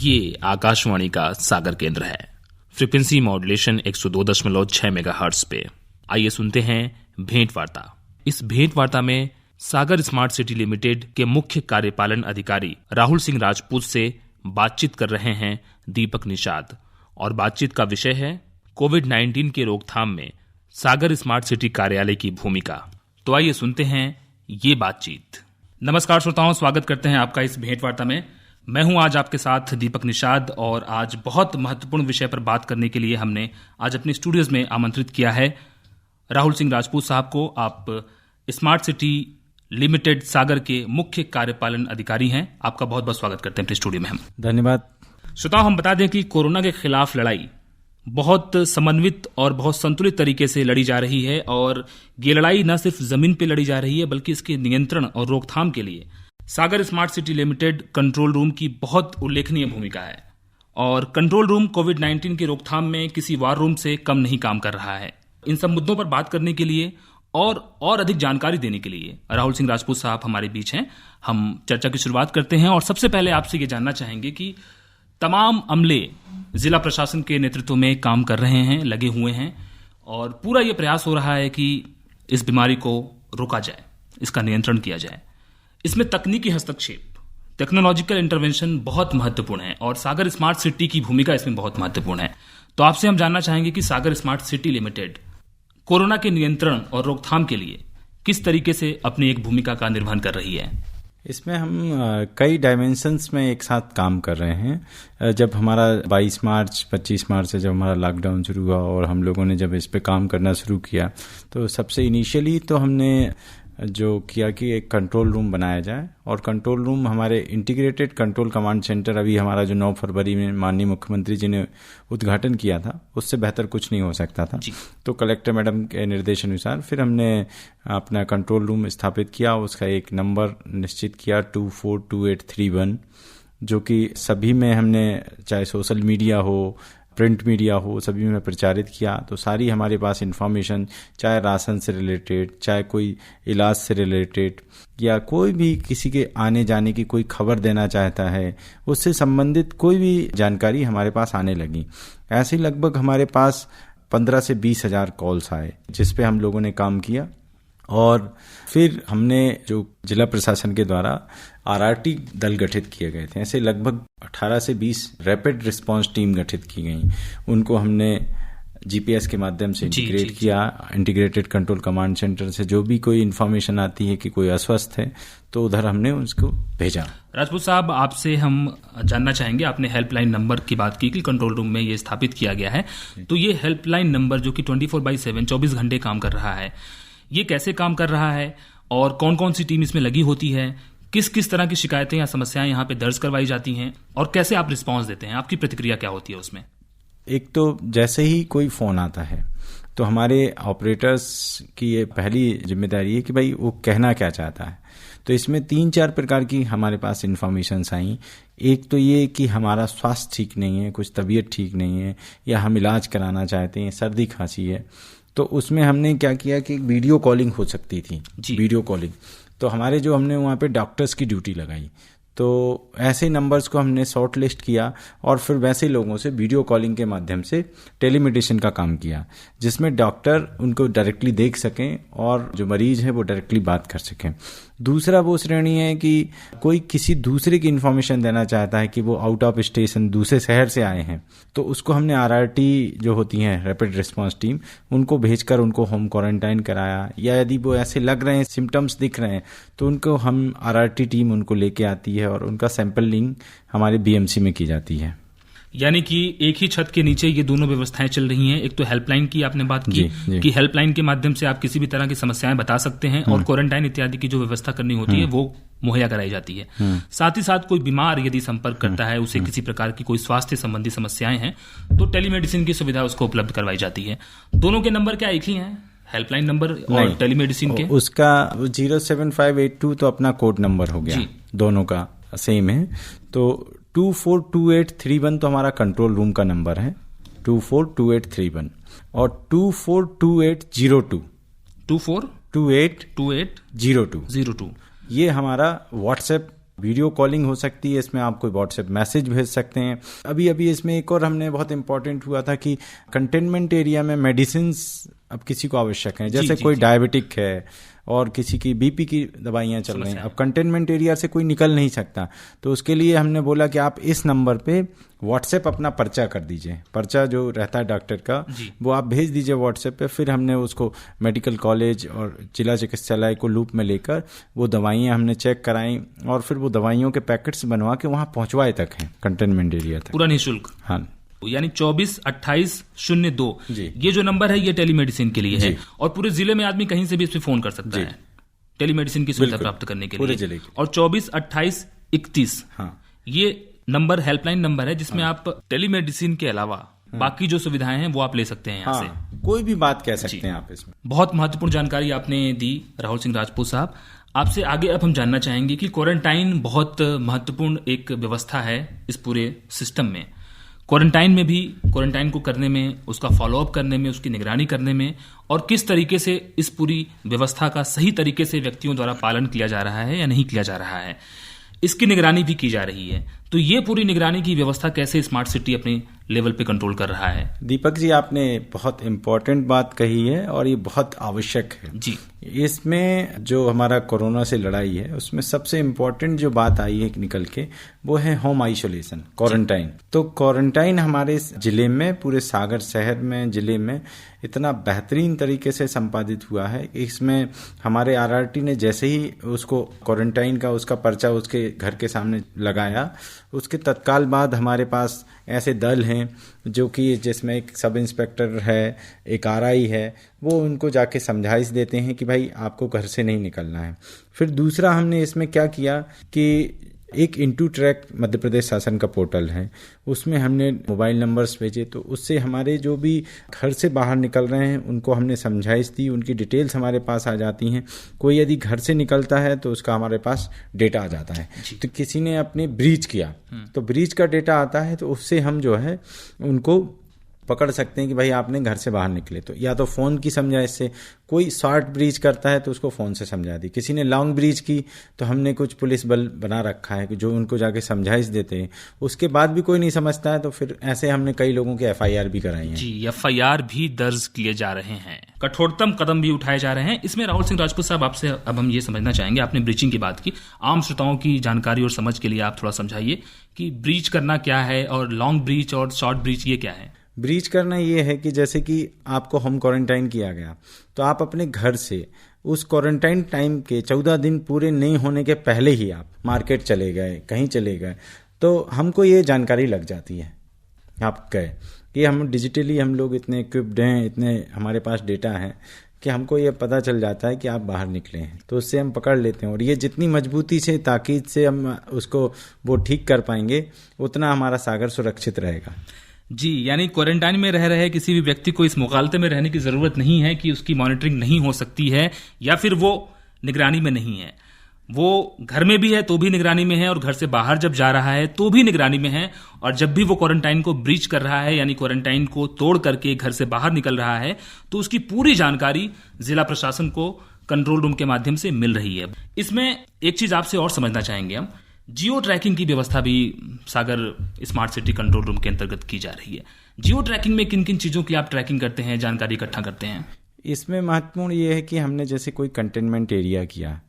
ये आकाशवाणी का सागर केंद्र है। फ्रीक्वेंसी मॉड्यूलेशन 102.6 मेगाहर्ट्ज पे। आइए सुनते हैं भेंट वार्ता। इस भेंट वार्ता में सागर स्मार्ट सिटी लिमिटेड के मुख्य कार्यपालन अधिकारी राहुल सिंह राजपूत से बातचीत कर रहे हैं दीपक निषाद, और बातचीत का विषय है कोविड-19 के रोकथाम में सागर स्मार्ट सिटी कार्यालय की भूमिका। तो आइए सुनते हैं ये बातचीत। नमस्कार श्रोताओं, स्वागत करते हैं आपका इस भेंट वार्ता में। मैं हूं आज आपके साथ दीपक निषाद, और आज बहुत महत्वपूर्ण विषय पर बात करने के लिए हमने आज अपने स्टूडियोज में आमंत्रित किया है राहुल सिंह राजपूत साहब को। आप स्मार्ट सिटी लिमिटेड सागर के मुख्य कार्यपालन अधिकारी हैं। आपका बहुत बहुत स्वागत करते हैं अपने स्टूडियो में हम। धन्यवाद। श्रोताओं, हम बता दें कि कोरोना के खिलाफ लड़ाई बहुत समन्वित और बहुत संतुलित तरीके से लड़ी जा रही है, और ये लड़ाई न सिर्फ जमीन पर लड़ी जा रही है बल्कि इसके नियंत्रण और रोकथाम के लिए Sagar smart city limited control room की बहुत उल्लेखनीय भूमिका है। और कंट्रोल रूम कोविड-19 की रोकथाम में किसी वार रूम से कम नहीं काम कर रहा है। इन सब मुद्दों पर बात करने के लिए और अधिक जानकारी देने के लिए राहुल सिंह राजपूत साहब हमारे बीच हैं। हम चर्चा की शुरुआत करते हैं, और सबसे पहले आपसे ये जानना चाहेंगे कि तमाम अमले जिला प्रशासन के नेतृत्व में काम कर रहे हैं, लगे हुए हैं, और पूरा ये प्रयास हो रहा है कि इस बीमारी को रोका जाए, इसका नियंत्रण किया जाए। इसमें तकनीकी हस्तक्षेप, टेक्नोलॉजिकल इंटरवेंशन बहुत महत्वपूर्ण है, और सागर स्मार्ट सिटी की भूमिका इसमें बहुत महत्वपूर्ण है। तो आपसे हम जानना चाहेंगे कि सागर स्मार्ट सिटी लिमिटेड कोरोना के नियंत्रण और रोकथाम के लिए किस तरीके से अपनी एक भूमिका का निर्वहन कर रही है। इसमें हम कई डायमेंशंस में एक साथ काम कर रहे हैं। जब हमारा 22 मार्च 25 मार्च से जब हमारा लॉकडाउन शुरू हुआ और हम लोगों ने जब इस पे काम करना शुरू किया, तो सबसे इनिशियली तो हमने जो किया कि एक कंट्रोल रूम बनाया जाए, और कंट्रोल रूम हमारे इंटीग्रेटेड कंट्रोल कमांड सेंटर, अभी हमारा जो 9 फरवरी में माननीय मुख्यमंत्री जी ने उद्घाटन किया था, उससे बेहतर कुछ नहीं हो सकता था। तो कलेक्टर मैडम के निर्देशानुसार फिर हमने अपना कंट्रोल रूम स्थापित किया। उसका एक नंबर निश्चित किया 242831, जो कि सभी में हमने, चाहे सोशल मीडिया हो, प्रिंट मीडिया हो, सभी में प्रचारित किया। तो सारी हमारे पास इन्फॉर्मेशन, चाहे राशन से रिलेटेड, चाहे कोई इलाज से रिलेटेड, या कोई भी किसी के आने जाने की कोई खबर देना चाहता है, उससे संबंधित कोई भी जानकारी हमारे पास आने लगी। ऐसे लगभग हमारे पास 15 से 20 हजार कॉल्स आए, जिस पे हम लोगों ने काम किया। और फिर हमने जो जिला प्रशासन के द्वारा आरआरटी दल गठित किए गए थे, ऐसे लगभग 18 से 20 रैपिड रिस्पांस टीम गठित की गई। उनको हमने जीपीएस के माध्यम से इंटीग्रेट किया। इंटीग्रेटेड कंट्रोल कमांड सेंटर से जो भी कोई इन्फॉर्मेशन आती है कि कोई अस्वस्थ है, तो उधर हमने उसको भेजा। राजपूत साहब, आपसे हम जानना चाहेंगे, आपने हेल्पलाइन नंबर की बात की कि कंट्रोल रूम में ये स्थापित किया गया है, तो ये हेल्पलाइन नंबर जो कि 24/7 24 घंटे काम कर रहा है, ये कैसे काम कर रहा है, और कौन कौन सी टीम इसमें लगी होती है, किस किस तरह की शिकायतें या समस्याएं यहाँ पे दर्ज करवाई जाती हैं, और कैसे आप रिस्पांस देते हैं, आपकी प्रतिक्रिया क्या होती है उसमें? एक तो जैसे ही कोई फोन आता है, तो हमारे ऑपरेटर्स की ये पहली जिम्मेदारी है कि भाई वो कहना क्या चाहता है। तो इसमें 3-4 प्रकार की हमारे पास इन्फॉर्मेशंस आई। एक तो ये कि हमारा स्वास्थ्य ठीक नहीं है, कुछ तबीयत ठीक नहीं है, या हम इलाज कराना चाहते हैं, सर्दी खांसी है। तो उसमें हमने क्या किया कि वीडियो कॉलिंग हो सकती थी, वीडियो कॉलिंग। तो हमारे जो हमने वहाँ पे डॉक्टर्स की ड्यूटी लगाई, तो ऐसे नंबर्स को हमने शॉर्ट लिस्ट किया, और फिर वैसे लोगों से वीडियो कॉलिंग के माध्यम से टेलीमेडिसिन का काम किया, जिसमें डॉक्टर उनको डायरेक्टली देख सकें और जो मरीज है वो डायरेक्टली बात कर सकें। दूसरा वो श्रेणी है कि कोई किसी दूसरे की इन्फॉर्मेशन देना चाहता है कि वो आउट ऑफ स्टेशन दूसरे शहर से आए हैं, तो उसको हमने आरआरटी जो होती हैं रैपिड रिस्पांस टीम, उनको भेजकर उनको होम क्वारंटाइन कराया, या यदि वो ऐसे लग रहे हैं, सिम्टम्स दिख रहे हैं, तो उनको हम आरआरटी टीम उनको लेके आती है और उनका सैंपलिंग हमारे बीएमसी में की जाती है। यानी कि एक ही छत के नीचे ये दोनों व्यवस्थाएं चल रही हैं। एक तो हेल्पलाइन की आपने बात की कि हेल्पलाइन के माध्यम से आप किसी भी तरह की समस्याएं बता सकते हैं, और क्वारंटाइन इत्यादि की जो व्यवस्था करनी होती है वो मुहैया कराई जाती है। साथ ही साथ कोई बीमार यदि संपर्क करता है, उसे किसी प्रकार की कोई स्वास्थ्य संबंधी समस्याएं हैं, तो टेलीमेडिसिन की सुविधा उसको उपलब्ध करवाई जाती है। दोनों के नंबर क्या एक ही हैं, हेल्पलाइन नंबर और टेलीमेडिसिन के? उसका 07582 तो अपना कोड नंबर हो गया, दोनों का सेम है। तो 242831 तो हमारा कंट्रोल रूम का नंबर है, 242831, और 242802 242802 ये हमारा व्हाट्सएप वीडियो कॉलिंग हो सकती है, इसमें आप कोई व्हाट्सएप मैसेज भेज सकते हैं। अभी अभी इसमें एक और हमने बहुत इंपॉर्टेंट हुआ था कि कंटेनमेंट एरिया में मेडिसिन अब किसी को आवश्यक है, जैसे कोई डायबिटिक है और किसी की बीपी की दवाइयाँ चल रही हैं, अब कंटेनमेंट एरिया से कोई निकल नहीं सकता, तो उसके लिए हमने बोला कि आप इस नंबर पे व्हाट्सएप अपना पर्चा कर दीजिए। पर्चा जो रहता है डॉक्टर का वो आप भेज दीजिए व्हाट्सएप पे, फिर हमने उसको मेडिकल कॉलेज और जिला चिकित्सालय को लूप में लेकर वो दवाइयाँ हमने चेक कराई और फिर वो दवाइयों के पैकेट्स बनवा के वहाँ पहुँचवाए तक हैं कंटेनमेंट एरिया तक, पूरा निःशुल्क। हाँ, यानी 242802 ये जो नंबर है ये टेलीमेडिसिन के लिए है और पूरे जिले में आदमी कहीं से भी इस पे फोन कर सकता है टेलीमेडिसिन की सुविधा प्राप्त करने के लिए जिले और 242831 ये नंबर हेल्पलाइन नंबर है जिसमें आप टेलीमेडिसिन के अलावा बाकी जो सुविधाएं हैं वो आप ले सकते हैं यहाँ से, कोई भी बात कह सकते हैं आप इसमें। बहुत महत्वपूर्ण जानकारी आपने दी राहुल सिंह राजपूत साहब। आपसे आगे अब हम जानना चाहेंगे कि क्वारंटाइन बहुत महत्वपूर्ण एक व्यवस्था है इस पूरे सिस्टम में। क्वारंटाइन में भी क्वारंटाइन को करने में, उसका फॉलोअप करने में, उसकी निगरानी करने में और किस तरीके से इस पूरी व्यवस्था का सही तरीके से व्यक्तियों द्वारा पालन किया जा रहा है या नहीं किया जा रहा है, इसकी निगरानी भी की जा रही है। तो ये पूरी निगरानी की व्यवस्था कैसे स्मार्ट सिटी अपने लेवल पे कंट्रोल कर रहा है? दीपक जी, आपने बहुत इंपॉर्टेंट बात कही है और ये बहुत आवश्यक है जी। इसमें जो हमारा कोरोना से लड़ाई है उसमें सबसे इम्पोर्टेंट जो बात आई है निकल के वो है होम आइसोलेशन, क्वारंटाइन। तो क्वारंटाइन हमारे जिले में, पूरे सागर शहर में, जिले में इतना बेहतरीन तरीके से संपादित हुआ है। इसमें हमारे आरआरटी ने जैसे ही उसको क्वारंटाइन का उसका पर्चा उसके घर के सामने लगाया, उसके तत्काल बाद हमारे पास ऐसे दल हैं जो कि जिसमें एक सब इंस्पेक्टर है, एक आरआई है, वो उनको जाके समझाइश देते हैं कि भाई आपको घर से नहीं निकलना है। फिर दूसरा हमने इसमें क्या किया कि एक इंटू ट्रैक मध्य प्रदेश शासन का पोर्टल है, उसमें हमने मोबाइल नंबर्स भेजे, तो उससे हमारे जो भी घर से बाहर निकल रहे हैं उनको हमने समझाइश दी, उनकी डिटेल्स हमारे पास आ जाती हैं। कोई यदि घर से निकलता है तो उसका हमारे पास डेटा आ जाता है। तो किसी ने अपने ब्रीच किया तो ब्रीच का डेटा आता है, तो उससे हम जो है उनको पकड़ सकते हैं कि भाई आपने घर से बाहर निकले। तो या तो फ़ोन की समझाइश से, कोई शॉर्ट ब्रीच करता है तो उसको फ़ोन से समझा दी, किसी ने लॉन्ग ब्रीच की तो हमने कुछ पुलिस बल बना रखा है कि जो उनको जाके समझाइश देते हैं। उसके बाद भी कोई नहीं समझता है तो फिर ऐसे हमने कई लोगों के एफआईआर भी कराई है। जी, एफआईआर भी दर्ज किए जा रहे हैं, कठोरतम कदम भी उठाए जा रहे हैं। इसमें राहुल सिंह राजपूत साहब, आपसे अब हम ये समझना चाहेंगे, आपने ब्रीचिंग की बात की, आम श्रोताओं की जानकारी और समझ के लिए आप थोड़ा समझाइए कि ब्रीच करना क्या है और लॉन्ग ब्रीच और शॉर्ट ब्रीच ये क्या है? ब्रीच करना ये है कि जैसे कि आपको होम क्वारंटाइन किया गया तो आप अपने घर से उस क्वारंटाइन टाइम के 14 दिन पूरे नहीं होने के पहले ही आप मार्केट चले गए, कहीं चले गए, तो हमको ये जानकारी लग जाती है आप गए कि हम डिजिटली हम लोग इतने इक्विप्ड हैं, इतने हमारे पास डेटा है कि हमको ये पता चल जाता है कि आप बाहर निकले हैं, तो उससे हम पकड़ लेते हैं। और ये जितनी मजबूती से, ताकीद से हम उसको वो ठीक कर पाएंगे, उतना हमारा सागर सुरक्षित रहेगा। जी, यानी क्वारंटाइन में रह रहे किसी भी व्यक्ति को इस मुगालते में रहने की जरूरत नहीं है कि उसकी मॉनिटरिंग नहीं हो सकती है या फिर वो निगरानी में नहीं है। वो घर में भी है तो भी निगरानी में है और घर से बाहर जब जा रहा है तो भी निगरानी में है, और जब भी वो क्वारंटाइन को ब्रीच कर रहा है यानी क्वारंटाइन को तोड़ करके घर से बाहर निकल रहा है तो उसकी पूरी जानकारी जिला प्रशासन को कंट्रोल रूम के माध्यम से मिल रही है। इसमें एक चीज आपसे और समझना चाहेंगे हम, जियो ट्रैकिंग की व्यवस्था भी सागर स्मार्ट सिटी कंट्रोल रूम के अंतर्गत की जा रही है। जियो ट्रैकिंग में किन किन चीज़ों की आप ट्रैकिंग करते हैं, जानकारी इकट्ठा करते हैं? इसमें महत्वपूर्ण ये है कि हमने जैसे कोई कंटेनमेंट एरिया किया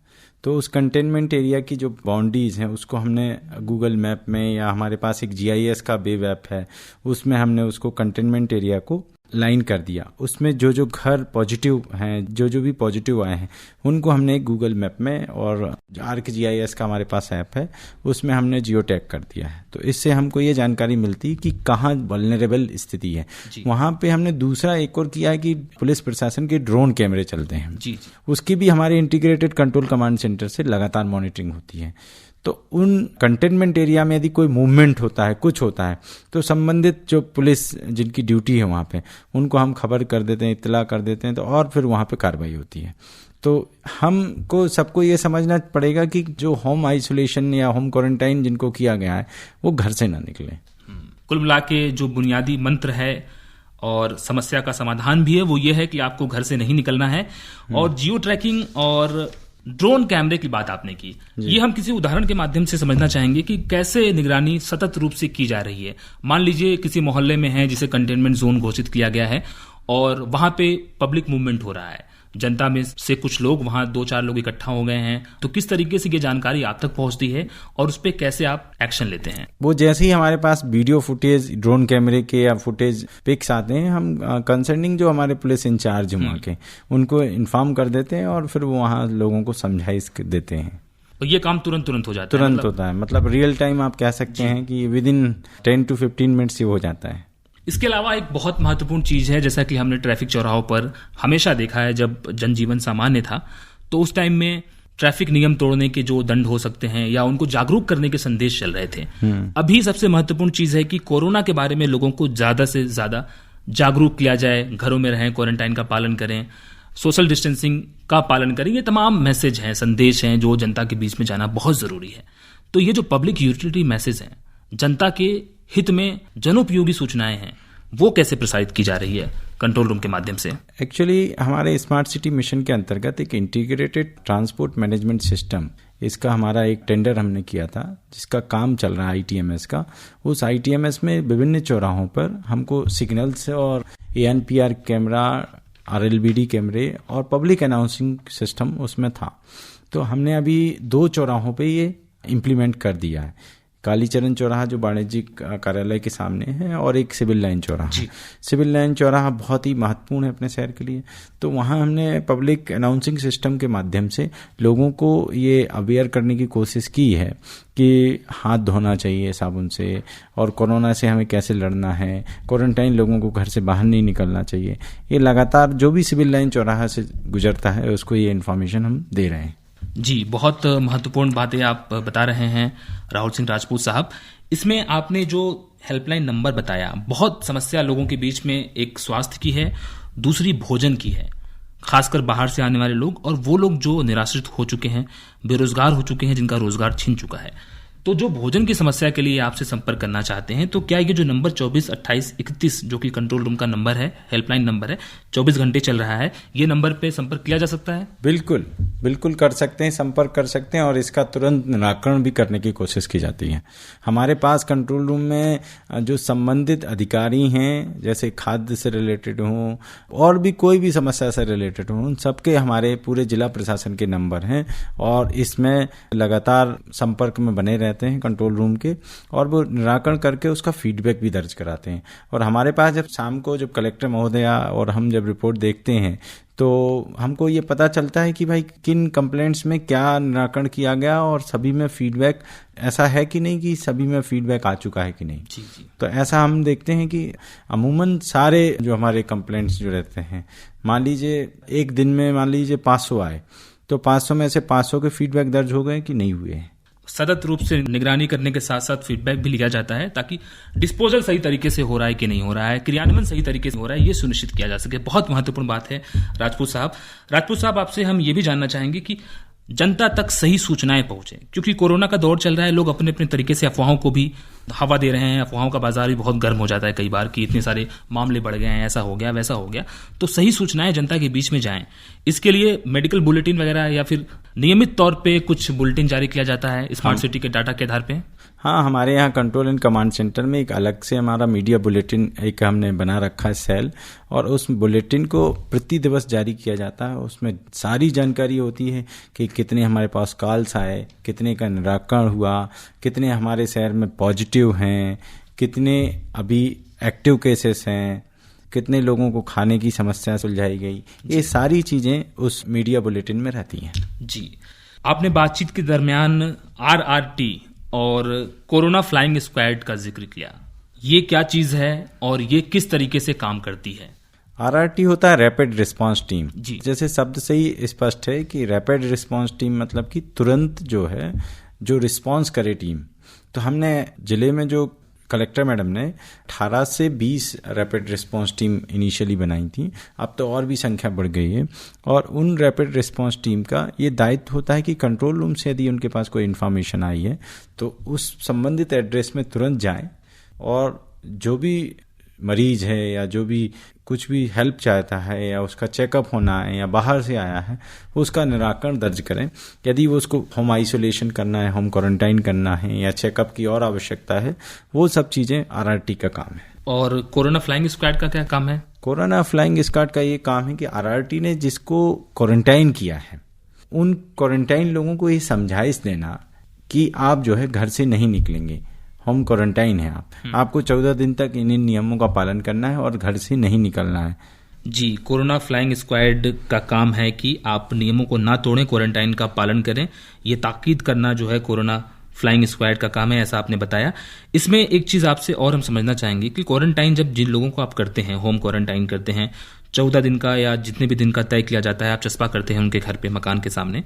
तो उस कंटेनमेंट एरिया की जो बाउंड्रीज हैं उसको हमने गूगल मैप में, या हमारे पास एक GIS का वेब ऐप है उसमें हमने उसको कंटेनमेंट एरिया को लाइन कर दिया। उसमें जो जो घर पॉजिटिव हैं, जो जो भी पॉजिटिव आए हैं उनको हमने गूगल मैप में, और ArcGIS का हमारे पास ऐप है उसमें हमने जियो टैग कर दिया है। तो इससे हमको ये जानकारी मिलती है कि कहाँ वल्नरेबल स्थिति है। वहाँ पे हमने दूसरा एक और किया है कि पुलिस प्रशासन के ड्रोन कैमरे चलते हैं जी। उसकी भी हमारे इंटीग्रेटेड कंट्रोल कमांड सेंटर से लगातार मॉनिटरिंग होती है। तो उन कंटेनमेंट एरिया में यदि कोई मूवमेंट होता है, कुछ होता है, तो संबंधित जो पुलिस जिनकी ड्यूटी है वहाँ पे उनको हम खबर कर देते हैं, इत्तला कर देते हैं, तो और फिर वहाँ पे कार्रवाई होती है। तो हमको सबको ये समझना पड़ेगा कि जो होम आइसोलेशन या होम क्वारंटाइन जिनको किया गया है वो घर से ना निकले। कुल मिला के जो बुनियादी मंत्र है और समस्या का समाधान भी है वो ये है कि आपको घर से नहीं निकलना है, और जियो ट्रैकिंग और ड्रोन कैमरे की बात आपने की, ये हम किसी उदाहरण के माध्यम से समझना चाहेंगे कि कैसे निगरानी सतत रूप से की जा रही है। मान लीजिए किसी मोहल्ले में है जिसे कंटेनमेंट जोन घोषित किया गया है और वहां पे पब्लिक मूवमेंट हो रहा है, जनता में से कुछ लोग वहां 2-4 लोग इकट्ठा हो गए हैं, तो किस तरीके से ये जानकारी आप तक पहुंचती है और उस पर कैसे आप एक्शन लेते हैं? वो जैसे ही हमारे पास वीडियो फुटेज, ड्रोन कैमरे के या फुटेज पिक्स आते हैं, हम कंसर्निंग जो हमारे पुलिस इंचार्ज वहाँ के उनको इन्फॉर्म कर देते हैं और फिर वो वहाँ लोगों को समझाइश देते हैं। और ये काम तुरंत हो जाता है? तुरंत होता है, मतलब रियल टाइम आप कह सकते हैं कि विद इन 10 to 15 मिनट्स ये हो जाता है। इसके अलावा एक बहुत महत्वपूर्ण चीज है, जैसा कि हमने ट्रैफिक चौराहों पर हमेशा देखा है, जब जनजीवन सामान्य था तो उस टाइम में ट्रैफिक नियम तोड़ने के जो दंड हो सकते हैं या उनको जागरूक करने के संदेश चल रहे थे। अभी सबसे महत्वपूर्ण चीज है कि कोरोना के बारे में लोगों को ज्यादा से ज्यादा जागरूक किया जाए, घरों में रहें, क्वारंटाइन का पालन करें, सोशल डिस्टेंसिंग का पालन करें। ये तमाम मैसेज हैं, संदेश हैं जो जनता के बीच में जाना बहुत जरूरी है। तो ये जो पब्लिक यूटिलिटी मैसेज हैं, जनता के हित में जनोपयोगी सूचनाएं हैं, वो कैसे प्रसारित की जा रही है कंट्रोल रूम के माध्यम से? एक्चुअली हमारे स्मार्ट सिटी मिशन के अंतर्गत एक इंटीग्रेटेड ट्रांसपोर्ट मैनेजमेंट सिस्टम, इसका हमारा एक टेंडर हमने किया था जिसका काम चल रहा है ITMS का। उस ITMS में विभिन्न चौराहों पर हमको सिग्नल्स और ANPR कैमरा, RLBD कैमरे और पब्लिक अनाउंसिंग सिस्टम उसमें था। तो हमने अभी 2 चौराहों पे ये इम्प्लीमेंट कर दिया है। कालीचरण चौराहा जो वाणिज्यिक कार्यालय के सामने है और एक सिविल लाइन चौराहा। सिविल लाइन चौराहा बहुत ही महत्वपूर्ण है अपने शहर के लिए, तो वहाँ हमने पब्लिक अनाउंसिंग सिस्टम के माध्यम से लोगों को ये अवेयर करने की कोशिश की है कि हाथ धोना चाहिए साबुन से और कोरोना से हमें कैसे लड़ना है, क्वारंटाइन लोगों को घर से बाहर नहीं निकलना चाहिए। ये लगातार जो भी सिविल लाइन चौराहा से गुजरता है उसको ये इन्फॉर्मेशन हम दे रहे हैं। जी, बहुत महत्वपूर्ण बातें आप बता रहे हैं राहुल सिंह राजपूत साहब। इसमें आपने जो हेल्पलाइन नंबर बताया, बहुत समस्या लोगों के बीच में एक स्वास्थ्य की है, दूसरी भोजन की है, खासकर बाहर से आने वाले लोग और वो लोग जो निराश्रित हो चुके हैं, बेरोजगार हो चुके हैं, जिनका रोजगार छिन चुका है। तो जो भोजन की समस्या के लिए आपसे संपर्क करना चाहते हैं, तो क्या ये जो नंबर 242831 जो कि कंट्रोल रूम का नंबर है, हेल्पलाइन नंबर है, 24 घंटे चल रहा है, ये नंबर पे संपर्क किया जा सकता है? बिल्कुल बिल्कुल कर सकते हैं, संपर्क कर सकते हैं और इसका तुरंत निराकरण भी करने की कोशिश की जाती है। हमारे पास कंट्रोल रूम में जो संबंधित अधिकारी हैं, जैसे खाद्य से रिलेटेड हों और भी कोई भी समस्या से रिलेटेड हों, उन सबके हमारे पूरे जिला प्रशासन के नंबर हैं और इसमें लगातार संपर्क में बने रहते हैं कंट्रोल रूम के और वो निराकरण करके उसका फीडबैक भी दर्ज कराते हैं। और हमारे पास जब शाम को जब कलेक्टर महोदया और हम जब रिपोर्ट देखते हैं तो हमको ये पता चलता है कि भाई किन कंप्लेंट्स में क्या निराकरण किया गया और सभी में फीडबैक ऐसा है कि नहीं, कि सभी में फीडबैक आ चुका है कि नहीं। जी जी। तो ऐसा हम देखते हैं कि अमूमन सारे जो हमारे कंप्लेंट्स जो रहते हैं, मान लीजिए एक दिन में मान लीजिए 500 आए, तो 500 में से 500 के फीडबैक दर्ज हो गए कि नहीं हुए हैं। सतत रूप से निगरानी करने के साथ साथ फीडबैक भी लिया जाता है ताकि डिस्पोजल सही तरीके से हो रहा है कि नहीं हो रहा है, क्रियान्वयन सही तरीके से हो रहा है, ये सुनिश्चित किया जा सके। बहुत महत्वपूर्ण बात है राजपूत साहब, आपसे हम ये भी जानना चाहेंगे कि जनता तक सही सूचनाएं पहुंचे, क्योंकि कोरोना का दौर चल रहा है, लोग अपने अपने तरीके से अफवाहों को भी हवा दे रहे हैं। अफवाहों का बाजार भी बहुत गर्म हो जाता है कई बार कि इतने सारे मामले बढ़ गए हैं, ऐसा हो गया वैसा हो गया। तो सही सूचनाएं जनता के बीच में जाएं, इसके लिए मेडिकल बुलेटिन वगैरह या फिर नियमित तौर पे कुछ बुलेटिन जारी किया जाता है स्मार्ट सिटी के डाटा के आधार पे? हाँ, हमारे यहाँ कंट्रोल एंड कमांड सेंटर में एक अलग से हमारा मीडिया बुलेटिन एक हमने बना रखा है सेल, और उस बुलेटिन को प्रति दिवस जारी किया जाता है। उसमें सारी जानकारी होती है कि कितने हमारे पास कॉल्स आए, कितने का निराकरण हुआ, कितने हमारे शहर में पॉजिटिव हैं, कितने अभी एक्टिव केसेस हैं, कितने लोगों को खाने की समस्या सुलझाई गई, ये सारी चीज़ें उस मीडिया बुलेटिन में रहती हैं। जी, आपने बातचीत के दरमियान RRT और कोरोना फ्लाइंग स्क्वाड का जिक्र किया, ये क्या चीज है और ये किस तरीके से काम करती है? RRT होता है रैपिड रिस्पांस टीम। जी। जैसे शब्द से ही स्पष्ट है कि रैपिड रिस्पांस टीम मतलब कि तुरंत जो है जो रिस्पांस करे टीम। तो हमने जिले में जो कलेक्टर मैडम ने 18 से 20 रैपिड रिस्पांस टीम इनिशियली बनाई थी, अब तो और भी संख्या बढ़ गई है। और उन रैपिड रिस्पांस टीम का ये दायित्व होता है कि कंट्रोल रूम से यदि उनके पास कोई इन्फॉर्मेशन आई है तो उस संबंधित एड्रेस में तुरंत जाएं और जो भी मरीज है या जो भी कुछ भी हेल्प चाहता है या उसका चेकअप होना है या बाहर से आया है, उसका निराकरण दर्ज करें। यदि वो उसको होम आइसोलेशन करना है, होम क्वारंटाइन करना है या चेकअप की और आवश्यकता है, वो सब चीज़ें RRT का काम है। और कोरोना फ्लाइंग स्क्वाड का क्या काम है? कोरोना फ्लाइंग स्क्वाड का ये काम है कि RRT ने जिसको क्वारंटाइन किया है, उन क्वारंटाइन लोगों को ये समझाइश देना कि आप जो है घर से नहीं निकलेंगे, होम क्वारंटाइन है आपको 14 दिन तक इन नियमों का पालन करना है और घर से नहीं निकलना है। जी, कोरोना फ्लाइंग स्क्वाड का काम है कि आप नियमों को ना तोड़ें, क्वारंटाइन का पालन करें। ये ताकीद करना जो है कोरोना फ्लाइंग स्क्वाड का काम है, ऐसा आपने बताया। इसमें एक चीज़ आपसे और हम समझना चाहेंगे कि क्वारंटाइन जब जिन लोगों को आप करते हैं, होम क्वारंटाइन करते हैं, 14 दिन का या जितने भी दिन का तय किया जाता है, आप चस्पा करते हैं उनके घर पे, मकान के सामने,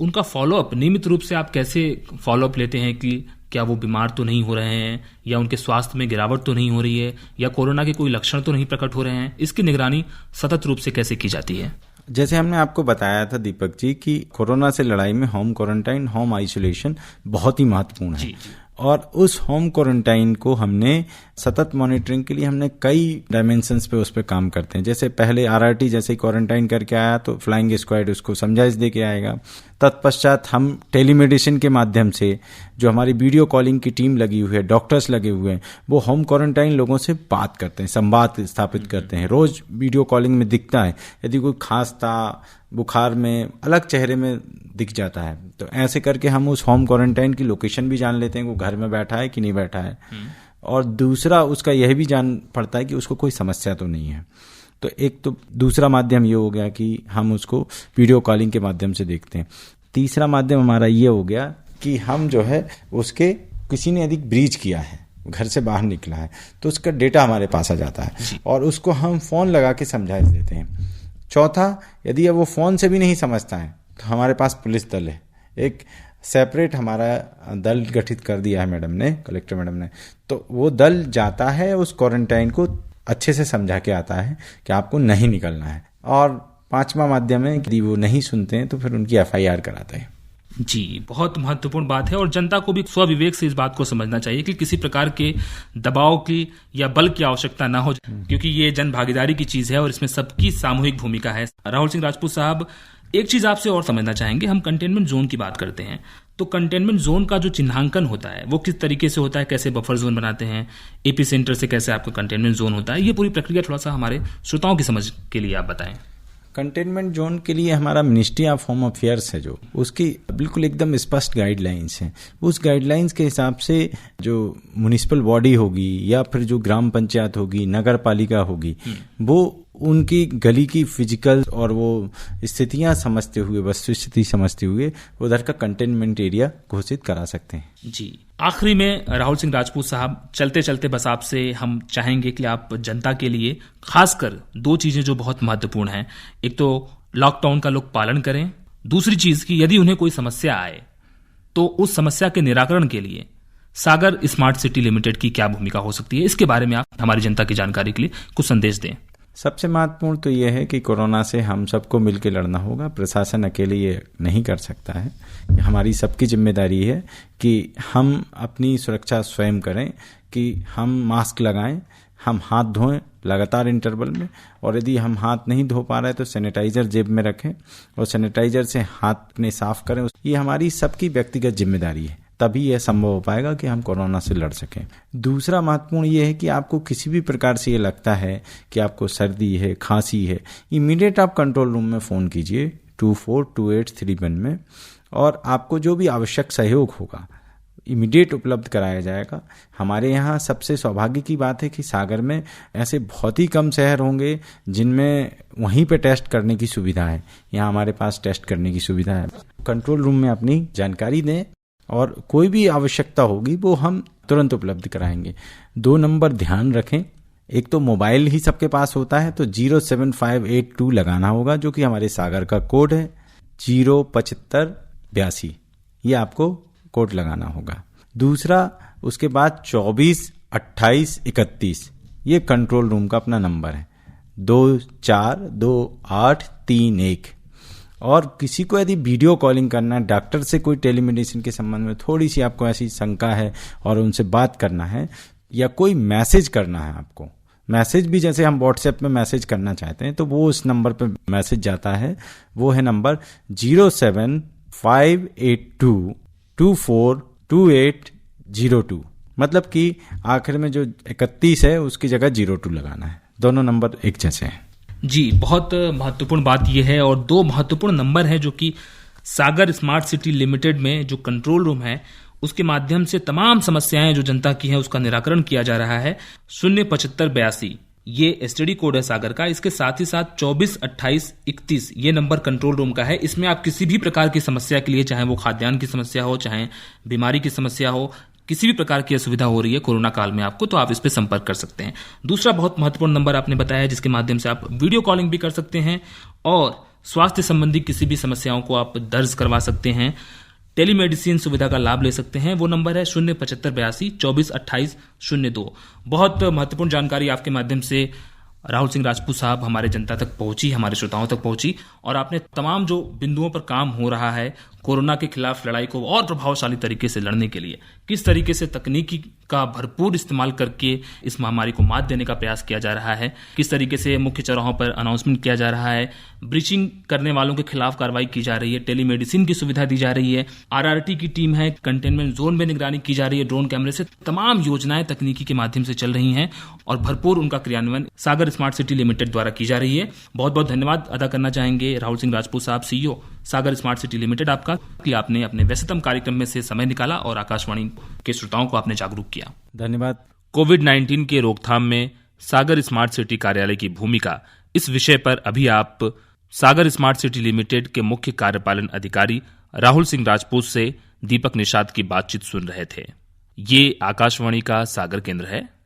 उनका फॉलोअप नियमित रूप से आप कैसे फॉलोअप लेते हैं कि क्या वो बीमार तो नहीं हो रहे हैं या उनके स्वास्थ्य में गिरावट तो नहीं हो रही है या कोरोना के कोई लक्षण तो नहीं प्रकट हो रहे हैं? इसकी निगरानी सतत रूप से कैसे की जाती है? जैसे हमने आपको बताया था दीपक जी कि कोरोना से लड़ाई में होम क्वारंटाइन, होम आइसोलेशन बहुत ही महत्वपूर्ण है। और उस होम क्वारंटाइन को हमने सतत मॉनिटरिंग के लिए हमने कई डायमेंशंस पे उस पर काम करते हैं। जैसे पहले RRT जैसे क्वारंटाइन करके आया तो फ्लाइंग स्क्वाड उसको समझाइश दे के आएगा। तत्पश्चात हम टेलीमेडिसिन के माध्यम से, जो हमारी वीडियो कॉलिंग की टीम लगी हुई है, डॉक्टर्स लगे हुए हैं, वो होम क्वारंटाइन लोगों से बात करते हैं, संवाद स्थापित करते हैं। रोज वीडियो कॉलिंग में दिखता है, यदि कोई खांसता, बुखार में, अलग चेहरे में दिख जाता है, तो ऐसे करके हम उस होम क्वारंटाइन की लोकेशन भी जान लेते हैं, वो घर में बैठा है कि नहीं बैठा है। और दूसरा उसका यह भी जान पड़ता है कि उसको कोई समस्या तो नहीं है। तो एक तो दूसरा माध्यम ये हो गया कि हम उसको वीडियो कॉलिंग के माध्यम से देखते हैं। तीसरा माध्यम हमारा ये हो गया कि हम जो है उसके, किसी ने यदि ब्रीच किया है, घर से बाहर निकला है, तो उसका डेटा हमारे पास आ जाता है और उसको हम फ़ोन लगा के समझाइश देते हैं। चौथा, यदि वो फ़ोन से भी नहीं समझता है तो हमारे पास पुलिस दल है, एक सेपरेट हमारा दल गठित कर दिया है मैडम ने, कलेक्टर मैडम ने। तो वो दल जाता है, उस क्वारंटाइन को अच्छे से समझा के आता है कि आपको नहीं निकलना है। और पांचवा माध्यम है, यदि वो नहीं सुनते हैं तो फिर उनकी FIR कराते हैं। जी, बहुत महत्वपूर्ण बात है और जनता को भी स्वविवेक से इस बात को समझना चाहिए कि किसी प्रकार के दबाव की या बल की आवश्यकता ना हो, क्योंकि ये जन भागीदारी की चीज है और इसमें सबकी सामूहिक भूमिका है। राहुल सिंह राजपूत साहब, एक चीज आपसे और समझना चाहेंगे, हम कंटेनमेंट जोन की बात करते हैं, तो कंटेनमेंट जोन का जो चिन्हांकन होता है वो किस तरीके से होता है, कैसे बफर जोन बनाते हैं, एपी सेंटर से कैसे आपका कंटेनमेंट जोन होता है, ये पूरी प्रक्रिया थोड़ा सा हमारे श्रोताओं की समझ के लिए आप बताएं। कंटेनमेंट जोन के लिए हमारा मिनिस्ट्री ऑफ होम अफेयर्स है, जो उसकी बिल्कुल एकदम स्पष्ट गाइडलाइंस हैं। उस गाइडलाइंस के हिसाब से जो म्युनिसिपल बॉडी होगी या फिर जो ग्राम पंचायत होगी, नगर पालिका होगी, वो उनकी गली की फिजिकल और वो स्थितियां समझते हुए, वस्तु स्थिति समझते हुए उधर का कंटेनमेंट एरिया घोषित करा सकते हैं। जी, आखिरी में राहुल सिंह राजपूत साहब, चलते चलते बस आपसे हम चाहेंगे कि आप जनता के लिए खासकर दो चीजें जो बहुत महत्वपूर्ण हैं, एक तो लॉकडाउन का लोग पालन करें, दूसरी चीज की यदि उन्हें कोई समस्या आए तो उस समस्या के निराकरण के लिए सागर स्मार्ट सिटी लिमिटेड की क्या भूमिका हो सकती है, इसके बारे में आप हमारी जनता की जानकारी के लिए कुछ संदेश दें। सबसे महत्वपूर्ण तो ये है कि कोरोना से हम सबको मिलकर लड़ना होगा। प्रशासन अकेले ये नहीं कर सकता है, हमारी सबकी जिम्मेदारी है कि हम अपनी सुरक्षा स्वयं करें, कि हम मास्क लगाएं, हम हाथ धोएं लगातार इंटरवल में, और यदि हम हाथ नहीं धो पा रहे तो सैनिटाइजर जेब में रखें और सैनिटाइजर से हाथ अपने साफ करें। ये हमारी सबकी व्यक्तिगत जिम्मेदारी है, तभी यह संभव हो पाएगा कि हम कोरोना से लड़ सकें। दूसरा महत्वपूर्ण ये है कि आपको किसी भी प्रकार से ये लगता है कि आपको सर्दी है, खांसी है, इमीडिएट आप कंट्रोल रूम में फ़ोन कीजिए 242831 में, और आपको जो भी आवश्यक सहयोग होगा इमीडिएट उपलब्ध कराया जाएगा। हमारे यहाँ सबसे सौभाग्य की बात है कि सागर में ऐसे बहुत ही कम शहर होंगे जिनमें वहीं पे टेस्ट करने की सुविधा है। यहाँ हमारे पास टेस्ट करने की सुविधा है। कंट्रोल रूम में अपनी जानकारी दें और कोई भी आवश्यकता होगी वो हम तुरंत उपलब्ध कराएंगे। 2 नंबर ध्यान रखें, एक तो मोबाइल ही सबके पास होता है तो 07582 लगाना होगा, जो कि हमारे सागर का कोड है 07582, ये आपको कोड लगाना होगा। दूसरा, उसके बाद 242831, ये कंट्रोल रूम का अपना नंबर है 242831। और किसी को यदि वीडियो कॉलिंग करना है, डॉक्टर से कोई टेलीमेडिसिन के संबंध में थोड़ी सी आपको ऐसी शंका है और उनसे बात करना है, या कोई मैसेज करना है आपको मैसेज भी जैसे हम व्हाट्सएप में मैसेज करना चाहते हैं तो वो उस नंबर पे मैसेज जाता है, वो है नंबर 07582242802। मतलब कि आखिर में जो 31 है उसकी जगह 02 लगाना है। दोनों नंबर एक जैसे हैं। जी, बहुत महत्वपूर्ण बात यह है। और दो महत्वपूर्ण नंबर हैं जो कि सागर स्मार्ट सिटी लिमिटेड में जो कंट्रोल रूम है उसके माध्यम से तमाम समस्याएं जो जनता की हैं उसका निराकरण किया जा रहा है। 07582 ये एसटीडी कोड है सागर का। इसके साथ ही साथ 242831 ये नंबर कंट्रोल रूम का है। इसमें आप किसी भी प्रकार की समस्या के लिए, चाहे वो खाद्यान्न की समस्या हो, चाहे बीमारी की समस्या हो, किसी भी प्रकार की असुविधा हो रही है कोरोना काल में आपको, तो आप इस पे संपर्क कर सकते हैं। दूसरा बहुत महत्वपूर्ण नंबर आपने बताया जिसके माध्यम से आप वीडियो कॉलिंग भी कर सकते हैं और स्वास्थ्य संबंधी किसी भी समस्याओं को आप दर्ज करवा सकते हैं, टेलीमेडिसिन सुविधा का लाभ ले सकते हैं। वो नंबर है 07582242802। बहुत महत्वपूर्ण जानकारी आपके माध्यम से राहुल सिंह राजपूत साहब हमारे जनता तक पहुंची, हमारे श्रोताओं तक पहुंची, और आपने तमाम जो बिंदुओं पर काम हो रहा है कोरोना के खिलाफ लड़ाई को और प्रभावशाली तरीके से लड़ने के लिए, किस तरीके से तकनीकी का भरपूर इस्तेमाल करके इस महामारी को मात देने का प्रयास किया जा रहा है, किस तरीके से मुख्य चौराहों पर अनाउंसमेंट किया जा रहा है, ब्रीचिंग करने वालों के खिलाफ कार्रवाई की जा रही है, टेलीमेडिसिन की सुविधा दी जा रही है, आरआरटी की टीम है, कंटेनमेंट जोन में निगरानी की जा रही है ड्रोन कैमरे से। तमाम योजनाएं तकनीकी के माध्यम से चल रही हैं और भरपूर उनका क्रियान्वयन सागर स्मार्ट सिटी लिमिटेड द्वारा की जा रही है। बहुत बहुत धन्यवाद अदा करना चाहेंगे राहुल सिंह राजपूत साहब, सीईओ सागर स्मार्ट सिटी लिमिटेड, आपका कि आपने अपने व्यस्ततम कार्यक्रम में से समय निकाला और आकाशवाणी के श्रोताओं को आपने जागरूक किया। धन्यवाद। कोविड-19 के रोकथाम में सागर स्मार्ट सिटी कार्यालय की भूमिका, इस विषय पर अभी आप सागर स्मार्ट सिटी लिमिटेड के मुख्य कार्यपालन अधिकारी राहुल सिंह राजपूत से दीपक निषाद की बातचीत सुन रहे थे। ये आकाशवाणी का सागर केंद्र है।